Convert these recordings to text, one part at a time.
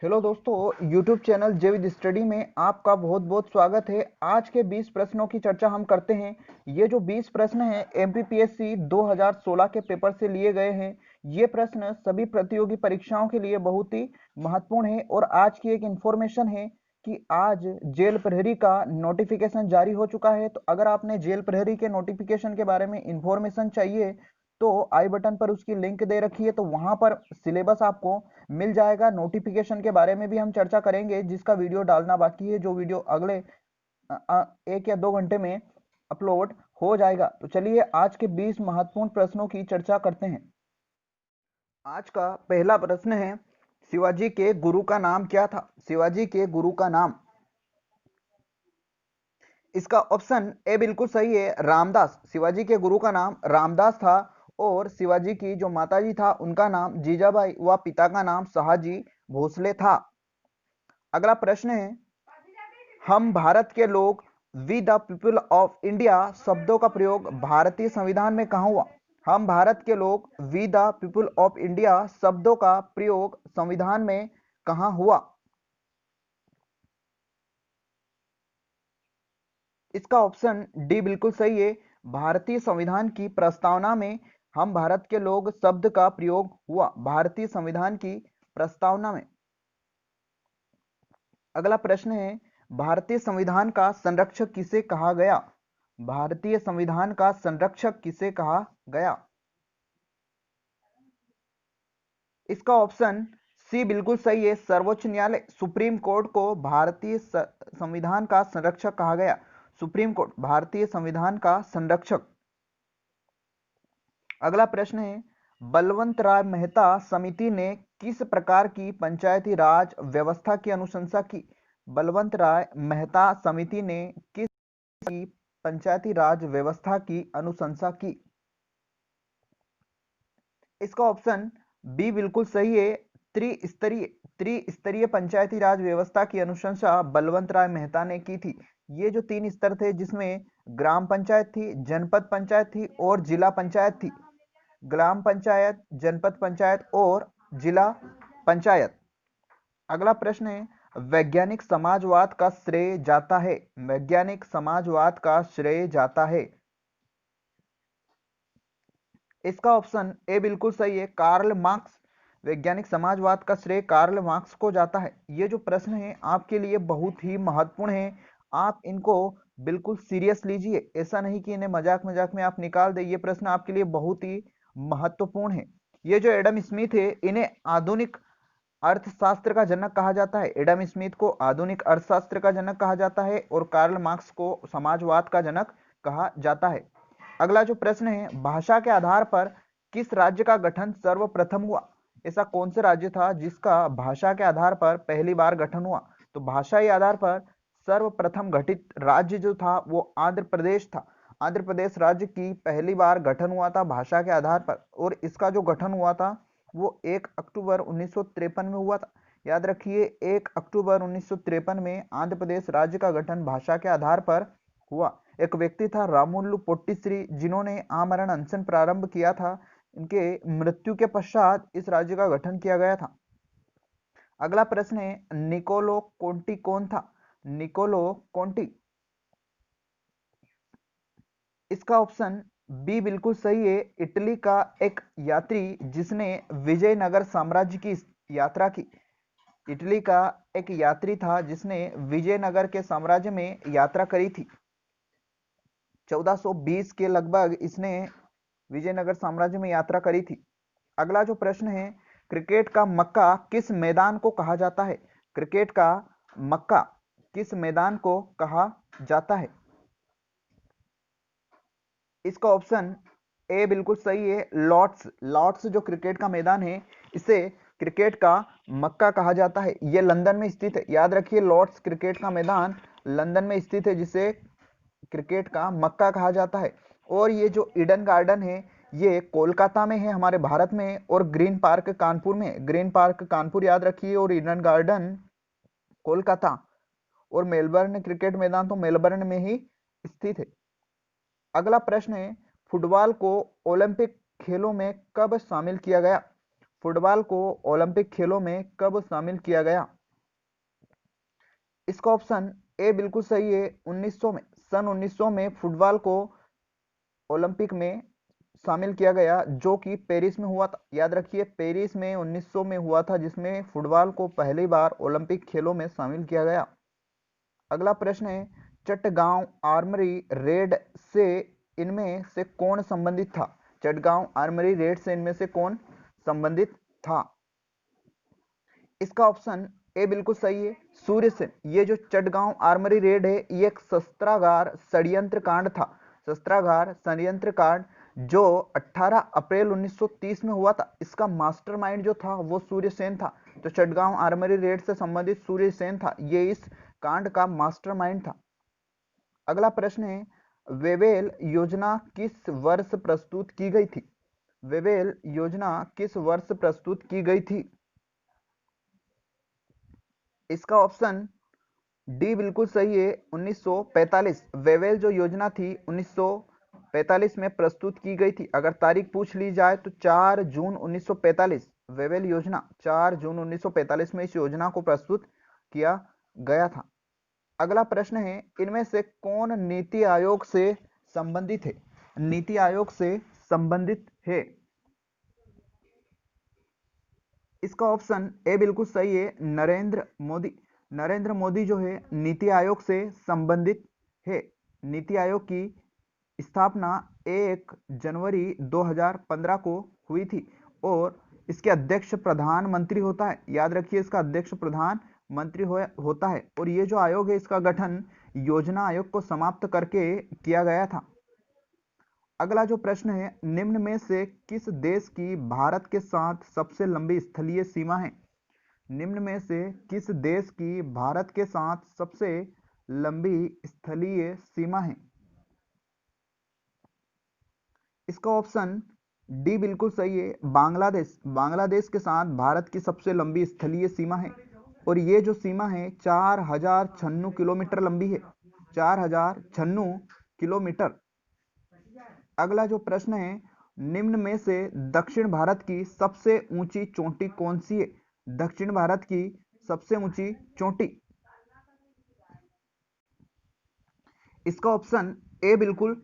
Hello दोस्तों, YouTube channel जेविद study में आपका बहुत बहुत स्वागत है। आज के 20 प्रश्नों की चर्चा हम करते हैं। ये जो 20 प्रश्न हैं MPPSC 2016 के पेपर से लिए गए हैं। ये प्रश्न सभी प्रतियोगी परीक्षाओं के लिए बहुत ही महत्वपूर्ण है। और आज की एक इन्फॉर्मेशन है कि आज जेल प्रहरी का नोटिफिकेशन जारी हो चुका है। तो अगर आपने जेल प्रहरी के नोटिफिकेशन के बारे में इंफॉर्मेशन चाहिए तो आई बटन पर उसकी लिंक दे रखी है, तो वहां पर सिलेबस आपको मिल जाएगा। नोटिफिकेशन के बारे में भी हम चर्चा करेंगे, जिसका वीडियो डालना बाकी है, जो वीडियो अगले 1 या 2 घंटे में अपलोड हो जाएगा। तो चलिए आज के 20 महत्वपूर्ण प्रश्नों की चर्चा करते हैं। आज का पहला प्रश्न है, शिवाजी के गुरु का नाम क्या था? शिवाजी के गुरु का नाम, इसका ऑप्शन ए बिल्कुल सही है, रामदास। शिवाजी के गुरु का नाम रामदास था। और शिवाजी की जो माताजी था उनका नाम जीजाबाई व पिता का नाम शहाजी भोसले था। अगला प्रश्न है, हम भारत के लोग we the people of India शब्दों का प्रयोग भारतीय संविधान में कहाँ हुआ? हम भारत के लोग we the people of India शब्दों का प्रयोग संविधान में कहाँ हुआ? इसका ऑप्शन डी बिल्कुल सही है, भारतीय संविधान की प्रस्तावना में हम भारत के लोग शब्द का प्रयोग हुआ भारतीय संविधान की प्रस्तावना में। अगला प्रश्न है, भारतीय संविधान का संरक्षक किसे कहा गया? भारतीय संविधान का संरक्षक किसे कहा गया? इसका ऑप्शन सी बिल्कुल सही है, सर्वोच्च न्यायालय सुप्रीम कोर्ट को भारतीय संविधान का संरक्षक कहा गया। सुप्रीम कोर्ट भारतीय संविधान का संरक्षक। अगला प्रश्न है, बलवंत राय मेहता समिति ने किस प्रकार की पंचायती राज व्यवस्था की अनुशंसा की? बलवंत राय मेहता समिति ने किस की पंचायती राज व्यवस्था की अनुशंसा की? इसका ऑप्शन बी बिल्कुल सही है, त्रिस्तरीय त्रिस्तरीय पंचायती राज व्यवस्था की अनुशंसा बलवंत राय मेहता ने की थी। ये जो 3 स्तर थे, जिसमें ग्राम पंचायत थी, जनपद पंचायत थी और जिला पंचायत थी। ग्राम पंचायत, जनपद पंचायत और जिला पंचायत। अगला प्रश्न है, वैज्ञानिक समाजवाद का श्रेय जाता है? वैज्ञानिक समाजवाद का श्रेय जाता है? इसका ऑप्शन ए बिल्कुल सही है, कार्ल मार्क्स। वैज्ञानिक समाजवाद का श्रेय कार्ल मार्क्स को जाता है। ये जो प्रश्न है आपके लिए बहुत ही महत्वपूर्ण है, आप इनको बिल्कुल सीरियस लीजिए। ऐसा नहीं कि इन्हें मजाक मजाक में आप निकाल दे। ये प्रश्न आपके लिए बहुत ही महत्वपूर्ण है। ये जो एडम स्मिथ है, इन्हें आधुनिक अर्थशास्त्र का जनक कहा जाता है। एडम स्मिथ को आधुनिक अर्थशास्त्र का जनक कहा जाता है और कार्ल मार्क्स को समाजवाद का जनक कहा जाता है। अगला जो प्रश्न है, भाषा के आधार पर किस राज्य का गठन सर्वप्रथम हुआ? ऐसा कौन से राज्य था जिसका भाषा के आधार पर पहली बार गठन हुआ? तो भाषाई आधार पर सर्वप्रथम गठित राज्य जो था वो आंध्र प्रदेश था। आंध्र प्रदेश राज्य की पहली बार गठन हुआ था भाषा के आधार पर, और इसका जो गठन हुआ था वो 1 अक्टूबर 1953 में हुआ था। याद रखिए, 1 अक्टूबर 1953 में आंध्र प्रदेश राज्य का गठन भाषा के आधार पर हुआ। एक व्यक्ति था रामुलु पोट्टिश्री, जिन्होंने आमरण अनशन प्रारंभ किया था। इनके मृत्यु के पश्चात इस राज्य का गठन किया गया था। अगला प्रश्न है, निकोलो कोंटी कौन था? निकोलो कोंटी, इसका ऑप्शन बी बिल्कुल सही है, इटली का एक यात्री जिसने विजयनगर साम्राज्य की यात्रा की। इटली का एक यात्री था जिसने विजयनगर के साम्राज्य में यात्रा करी थी। 1420 के लगभग इसने विजयनगर साम्राज्य में यात्रा करी थी। अगला जो प्रश्न है, क्रिकेट का मक्का किस मैदान को कहा जाता है? क्रिकेट का मक्का किस मैदान को कहा जाता है? इसका ऑप्शन ए बिल्कुल सही है, लॉर्ड्स। लॉर्ड्स जो क्रिकेट का मैदान है, इसे क्रिकेट का मक्का कहा जाता है। यह लंदन में स्थित है। याद रखिए, लॉर्ड्स क्रिकेट का मैदान लंदन में स्थित है, जिसे क्रिकेट का मक्का कहा जाता है। और ये जो ईडन गार्डन है, ये कोलकाता में है, हमारे भारत में। और ग्रीन पार्क कानपुर में, ग्रीन पार्क कानपुर याद रखिए, और ईडन गार्डन कोलकाता। और मेलबर्न क्रिकेट मैदान तो मेलबर्न में ही स्थित है। अगला प्रश्न है, फुटबॉल को ओलंपिक खेलों में कब शामिल किया गया? फुटबॉल को ओलंपिक खेलों में कब शामिल किया गया? इसका ऑप्शन ए बिल्कुल सही है, 1900 में। सन 1900 में फुटबॉल को ओलंपिक में शामिल किया गया, जो कि पेरिस में हुआ था। याद रखिए, पेरिस में 1900 में हुआ था, जिसमें फुटबॉल को पहली बार ओलंपिक खेलों में शामिल किया गया। अगला प्रश्न है, चटगांव आर्मरी रेड से इनमें से कौन संबंधित था? चटगांव आर्मरी रेड से इनमें से कौन संबंधित था? इसका ऑप्शन ए बिल्कुल सही है, सूर्य सेन। ये जो चटगांव आर्मरी रेड है, ये एक शस्त्रागार षड्यंत्र कांड था। शस्त्रागार षड्यंत्र कांड जो 18 अप्रैल 1930 में हुआ था। इसका मास्टरमाइंड जो था वो सूर्य सेन था। तो चटगांव आर्मरी रेड से संबंधित सूर्य सेन था, ये इस कांड का मास्टरमाइंड था। अगला प्रश्न है, वेवेल योजना किस वर्ष प्रस्तुत की गई थी? वेवेल योजना किस वर्ष प्रस्तुत की गई थी? इसका ऑप्शन डी बिल्कुल सही है, 1945। वेवेल जो योजना थी 1945 में प्रस्तुत की गई थी। अगर तारीख पूछ ली जाए तो 4 जून 1945 वेवेल योजना 4 जून 1945 में इस योजना को प्रस्तुत किया गया था। अगला प्रश्न है, इनमें से कौन नीति आयोग से संबंधित है? नीति आयोग से संबंधित है। इसका ऑप्शन ए बिल्कुल सही है, नरेंद्र मोदी। नरेंद्र मोदी जो है नीति आयोग से संबंधित है। नीति आयोग की स्थापना 1 जनवरी 2015 को हुई थी और इसके अध्यक्ष प्रधानमंत्री होता है। याद रखिए, इसका अध्यक्ष प्रधानमंत्री होता है। और ये जो आयोग है, इसका गठन योजना आयोग को समाप्त करके किया गया था। अगला जो प्रश्न है, निम्न में से किस देश की भारत के साथ सबसे लंबी स्थलीय सीमा है? निम्न में से किस देश की भारत के साथ सबसे लंबी स्थलीय सीमा है? इसका ऑप्शन डी बिल्कुल सही है, बांग्लादेश। बांग्लादेश के साथ भारत की सबसे लंबी स्थलीय सीमा है और ये जो सीमा है 4096 किलोमीटर लंबी है। 4096 किलोमीटर। अगला जो प्रश्न है, निम्न में से दक्षिण भारत की सबसे ऊंची चोटी कौन सी है? दक्षिण भारत की सबसे ऊंची चोटी। इसका ऑप्शन ए बिल्कुल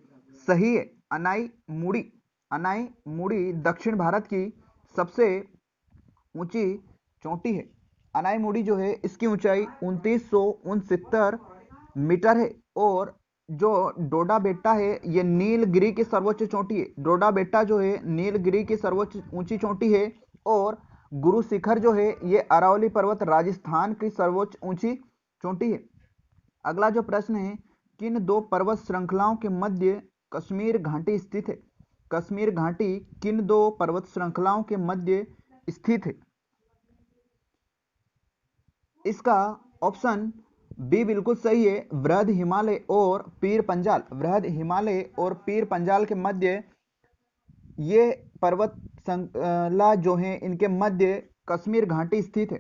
सही है, अनाई मुड़ी। अनाई मुड़ी दक्षिण भारत की सबसे ऊंची चोटी है। अनाई मुड़ी जो है, इसकी ऊंचाई 2969 मीटर है और जो डोडा बेट्टा है, ये नीलगिरी की सर्वोच्च चोटी है। डोडा बेट्टा जो है नीलगिरी की सर्वोच्च ऊंची चोटी है और गुरु शिखर जो है ये अरावली पर्वत राजस्थान की सर्वोच्च ऊंची चोटी है। अगला जो प्रश्न है, किन दो पर्वत श्रृंखलाओं के मध्य कश्मीर घाटी स्थित है? कश्मीर घाटी किन दो पर्वत श्रृंखलाओं के मध्य स्थित है? इसका ऑप्शन बी बिल्कुल सही है, वृहद हिमालय और पीर पंजाल। वृहद हिमालय और पीर पंजाल के मध्य ये पर्वत श्रृंखला जो है, इनके मध्य कश्मीर घाटी स्थित है।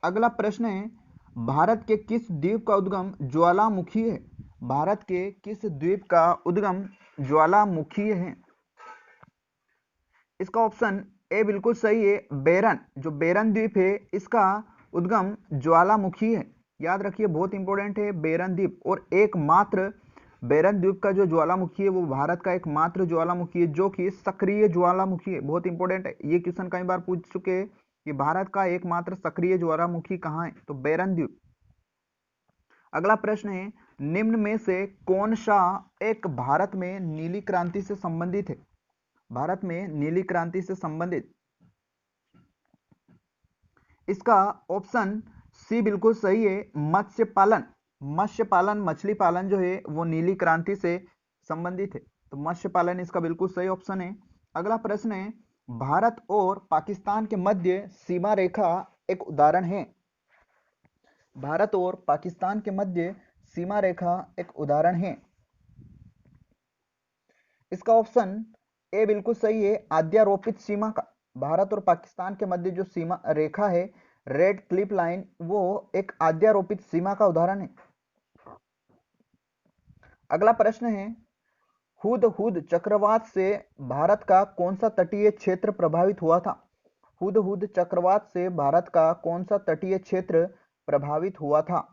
अगला प्रश्न है, भारत के किस द्वीप का उद्गम ज्वालामुखी है? भारत के किस द्वीप का उद्गम ज्वालामुखी है? इसका ऑप्शन ए बिल्कुल सही है, बेरन। जो बेरन द्वीप है, इसका उद्गम ज्वालामुखी है। याद रखिए, बहुत इंपॉर्टेंट है बेरन द्वीप। और एकमात्र बेरन द्वीप का जो ज्वालामुखी है, वो भारत का एकमात्र ज्वालामुखी है जो कि सक्रिय ज्वालामुखी है। बहुत इंपॉर्टेंट है, ये क्वेश्चन कई बार पूछ चुके हैं कि भारत का एकमात्र सक्रिय ज्वालामुखी कहाँ है, तो बेरन द्वीप। अगला प्रश्न है, निम्न में से कौन सा एक भारत में नीली क्रांति से संबंधित है? भारत में नीली क्रांति से संबंधित। इसका ऑप्शन सी बिल्कुल सही है, मत्स्य पालन। मत्स्य पालन, मछली पालन जो है वो नीली क्रांति से संबंधित है। तो मत्स्य पालन इसका बिल्कुल सही ऑप्शन है। अगला प्रश्न है, भारत और पाकिस्तान के मध्य सीमा रेखा एक उदाहरण है। भारत और पाकिस्तान के मध्य सीमा रेखा एक उदाहरण है। इसका ऑप्शन ए बिल्कुल सही है, अध्यारोपित सीमा का। भारत और पाकिस्तान के मध्य जो सीमा रेखा है, रेड क्लिफ लाइन, वो एक अध्यारोपित सीमा का उदाहरण है। अगला प्रश्न है, हुदहुद चक्रवात से भारत का कौन सा तटीय क्षेत्र प्रभावित हुआ था? हुदहुद चक्रवात से भारत का कौन सा तटीय क्षेत्र प्रभावित हुआ था?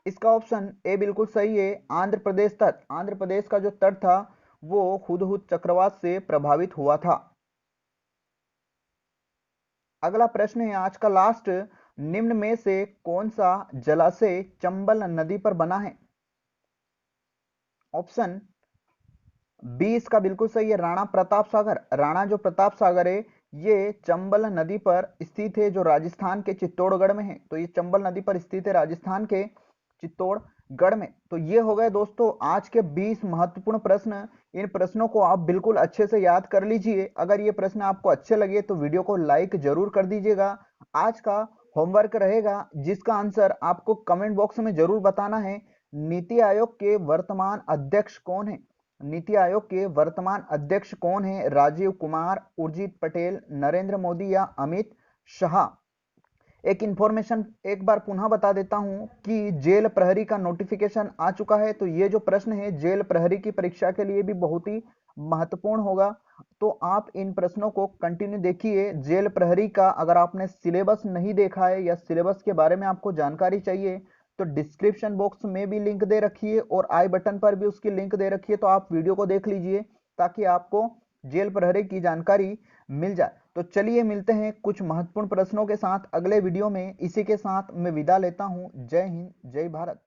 इसका ऑप्शन ए बिल्कुल सही है, आंध्र प्रदेश तट। आंध्र प्रदेश का जो तट था वो हुदहुद चक्रवात से प्रभावित हुआ था। अगला प्रश्न है आज का लास्ट, निम्न में से कौन सा जलाशय चंबल नदी पर बना है? ऑप्शन बी इसका बिल्कुल सही है, राणा प्रताप सागर। राणा जो प्रताप सागर है ये चंबल नदी पर स्थित है, जो राजस्थान के चित्तौड़गढ़ में है। तो ये चंबल नदी पर स्थित है राजस्थान के चित्तौड़गढ़ में। तो ये हो गए दोस्तों आज के 20 महत्वपूर्ण प्रश्न। इन प्रश्नों को आप बिल्कुल अच्छे से याद कर लीजिए। अगर ये प्रश्न आपको अच्छे लगे तो वीडियो को लाइक जरूर कर दीजिएगा। आज का होमवर्क रहेगा जिसका आंसर आपको कमेंट बॉक्स में जरूर बताना है। नीति आयोग के वर्तमान अध्यक्ष कौन है? नीति आयोग के वर्तमान अध्यक्ष कौन है? राजीव कुमार, उर्जित पटेल, नरेंद्र मोदी या अमित शाह? एक इंफॉर्मेशन एक बार पुनः बता देता हूं कि जेल प्रहरी का नोटिफिकेशन आ चुका है। तो ये जो प्रश्न है जेल प्रहरी की परीक्षा के लिए भी बहुत ही महत्वपूर्ण होगा। तो आप इन प्रश्नों को कंटिन्यू देखिए। जेल प्रहरी का अगर आपने सिलेबस नहीं देखा है या सिलेबस के बारे में आपको जानकारी चाहिए तो डिस्क्रिप्शन बॉक्स में भी लिंक दे रखी है और आई बटन पर भी उसकी लिंक दे रखी है। तो आप वीडियो को देख लीजिए ताकि आपको जेल प्रहरी की जानकारी मिल जाए। तो चलिए मिलते हैं कुछ महत्वपूर्ण प्रश्नों के साथ अगले वीडियो में। इसी के साथ मैं विदा लेता हूं। जय हिंद, जय भारत।